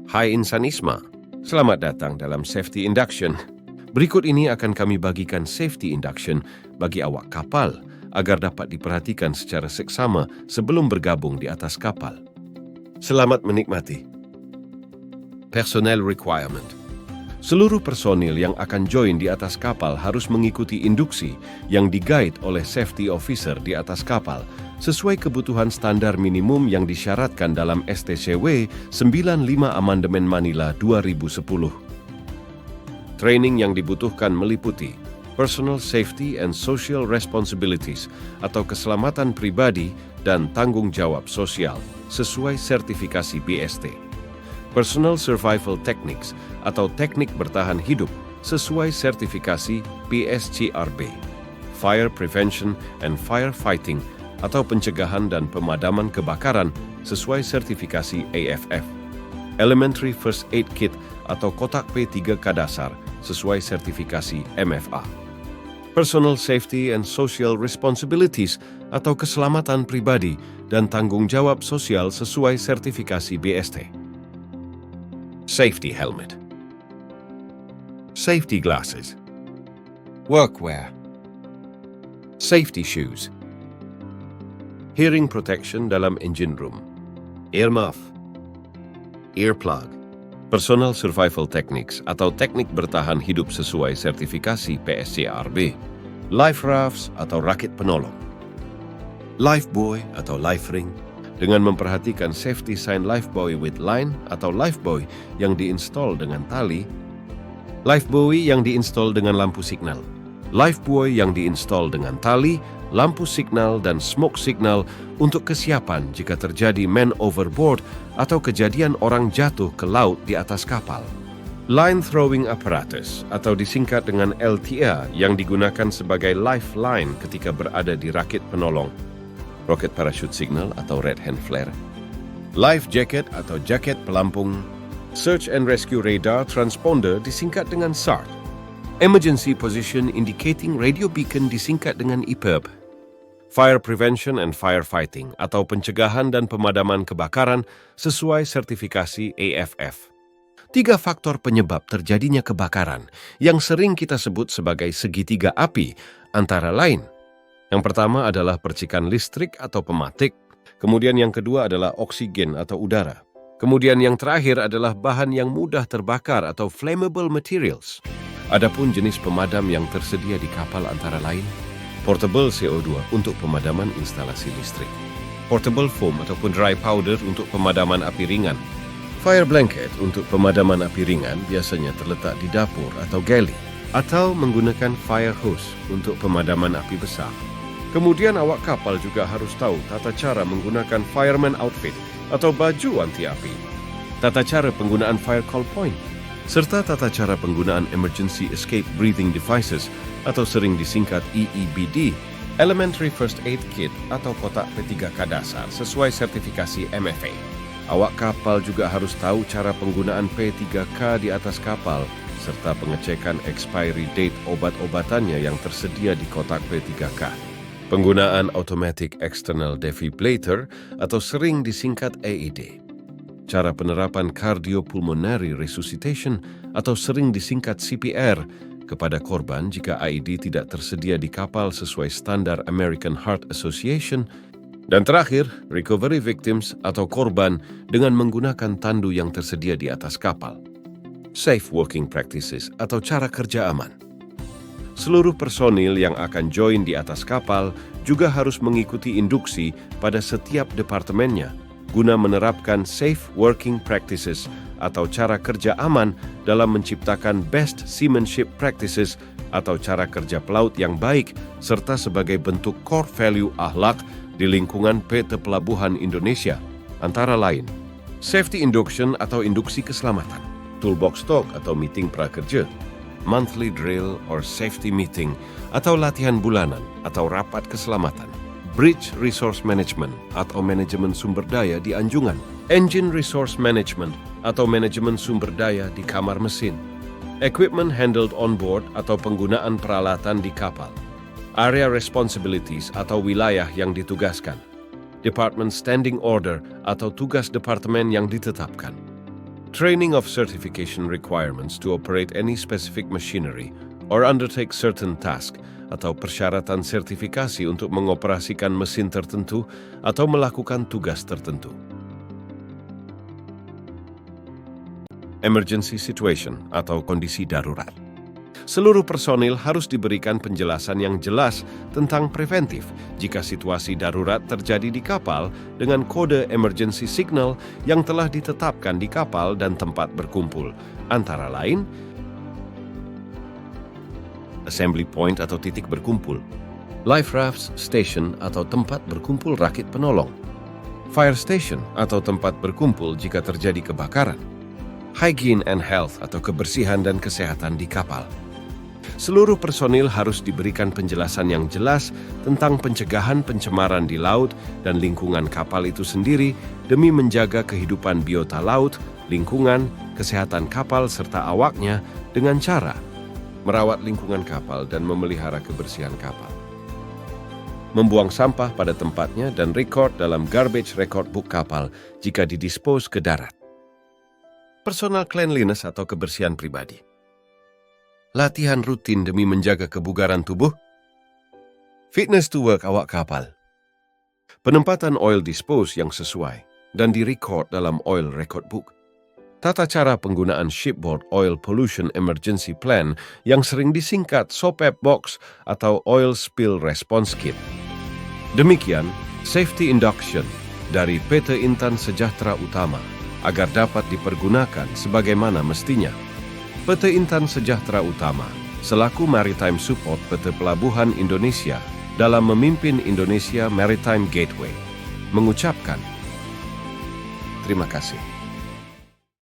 Hai insan Isma, selamat datang dalam Safety Induction. Berikut ini akan kami bagikan Safety Induction bagi awak kapal agar dapat diperhatikan secara seksama sebelum bergabung di atas kapal. Selamat menikmati. Personnel Requirement. Seluruh personil yang akan join di atas kapal harus mengikuti induksi yang di-guide oleh safety officer di atas kapal sesuai kebutuhan standar minimum yang disyaratkan dalam STCW 95 Amandemen Manila 2010. Training yang dibutuhkan meliputi Personal Safety and Social Responsibilities atau keselamatan pribadi dan tanggung jawab sosial sesuai sertifikasi BST. Personal Survival Techniques atau teknik bertahan hidup sesuai sertifikasi PSCRB. Fire Prevention and Firefighting atau pencegahan dan pemadaman kebakaran sesuai sertifikasi AFF. Elementary First Aid Kit atau kotak P3K dasar sesuai sertifikasi MFA. Personal Safety and Social Responsibilities atau keselamatan pribadi dan tanggung jawab sosial sesuai sertifikasi BST. Safety Helmet, Safety Glasses, Workwear, Safety Shoes, Hearing Protection dalam engine room, Earmuff, Earplug, Personal Survival Techniques atau teknik bertahan hidup sesuai sertifikasi PSCRB, Life Rafts atau rakit penolong, Lifebuoy atau life ring, dengan memperhatikan safety sign lifebuoy with line atau lifebuoy yang diinstal dengan tali, lifebuoy yang diinstal dengan lampu signal, lifebuoy yang diinstal dengan tali, lampu signal dan smoke signal untuk kesiapan jika terjadi man overboard atau kejadian orang jatuh ke laut di atas kapal. Line throwing apparatus atau disingkat dengan LTA yang digunakan sebagai lifeline ketika berada di rakit penolong, rocket parachute signal atau red hand flare, life jacket atau jaket pelampung, search and rescue radar transponder disingkat dengan SART, emergency position indicating radio beacon disingkat dengan EPIRB, fire prevention and firefighting atau pencegahan dan pemadaman kebakaran sesuai sertifikasi AFF. 3 faktor penyebab terjadinya kebakaran yang sering kita sebut sebagai segitiga api antara lain. Yang pertama adalah percikan listrik atau pematik, kemudian yang kedua adalah oksigen atau udara. Kemudian yang terakhir adalah bahan yang mudah terbakar atau flammable materials. Adapun jenis pemadam yang tersedia di kapal antara lain, portable CO2 untuk pemadaman instalasi listrik, portable foam ataupun dry powder untuk pemadaman api ringan, fire blanket untuk pemadaman api ringan biasanya terletak di dapur atau galley, atau menggunakan fire hose untuk pemadaman api besar. Kemudian awak kapal juga harus tahu tata cara menggunakan fireman outfit atau baju anti api, tata cara penggunaan fire call point, serta tata cara penggunaan emergency escape breathing devices atau sering disingkat EEBD, Elementary First Aid Kit atau kotak P3K dasar sesuai sertifikasi MFA. Awak kapal juga harus tahu cara penggunaan P3K di atas kapal serta pengecekan expiry date obat-obatannya yang tersedia di kotak P3K. Penggunaan Automatic External Defibrillator atau sering disingkat AED. Cara penerapan Cardiopulmonary Resuscitation atau sering disingkat CPR kepada korban jika AED tidak tersedia di kapal sesuai standar American Heart Association. Dan terakhir, Recovery Victims atau korban dengan menggunakan tandu yang tersedia di atas kapal. Safe Working Practices atau cara kerja aman. Seluruh personil yang akan join di atas kapal juga harus mengikuti induksi pada setiap departemennya guna menerapkan safe working practices atau cara kerja aman dalam menciptakan best seamanship practices atau cara kerja pelaut yang baik serta sebagai bentuk core value akhlak di lingkungan PT Pelabuhan Indonesia, antara lain safety induction atau induksi keselamatan, toolbox talk atau meeting prakerja, monthly drill or safety meeting atau latihan bulanan atau rapat keselamatan, bridge resource management atau manajemen sumber daya di anjungan, engine resource management atau manajemen sumber daya di kamar mesin, equipment handled on board atau penggunaan peralatan di kapal, area responsibilities atau wilayah yang ditugaskan, department standing order atau tugas departemen yang ditetapkan, Training of certification requirements to operate any specific machinery or undertake certain task atau persyaratan sertifikasi untuk mengoperasikan mesin tertentu atau melakukan tugas tertentu. Emergency situation atau kondisi darurat. Seluruh personil harus diberikan penjelasan yang jelas tentang preventif jika situasi darurat terjadi di kapal dengan kode emergency signal yang telah ditetapkan di kapal dan tempat berkumpul, antara lain assembly point atau titik berkumpul, life rafts station atau tempat berkumpul rakit penolong, fire station atau tempat berkumpul jika terjadi kebakaran, hygiene and health atau kebersihan dan kesehatan di kapal. Seluruh personil harus diberikan penjelasan yang jelas tentang pencegahan pencemaran di laut dan lingkungan kapal itu sendiri demi menjaga kehidupan biota laut, lingkungan, kesehatan kapal serta awaknya dengan cara merawat lingkungan kapal dan memelihara kebersihan kapal. Membuang sampah pada tempatnya dan rekod dalam garbage record book kapal jika didispose ke darat. Personal cleanliness atau kebersihan pribadi. Latihan rutin demi menjaga kebugaran tubuh. Fitness to work awak kapal. Penempatan oil dispose yang sesuai dan direkod dalam oil record book. Tata cara penggunaan shipboard oil pollution emergency plan yang sering disingkat SOPEP box atau oil spill response kit. Demikian safety induction dari PT Intan Sejahtera Utama agar dapat dipergunakan sebagaimana mestinya. PT Intan Sejahtera Utama selaku Maritime Support PT Pelabuhan Indonesia dalam memimpin Indonesia Maritime Gateway mengucapkan terima kasih.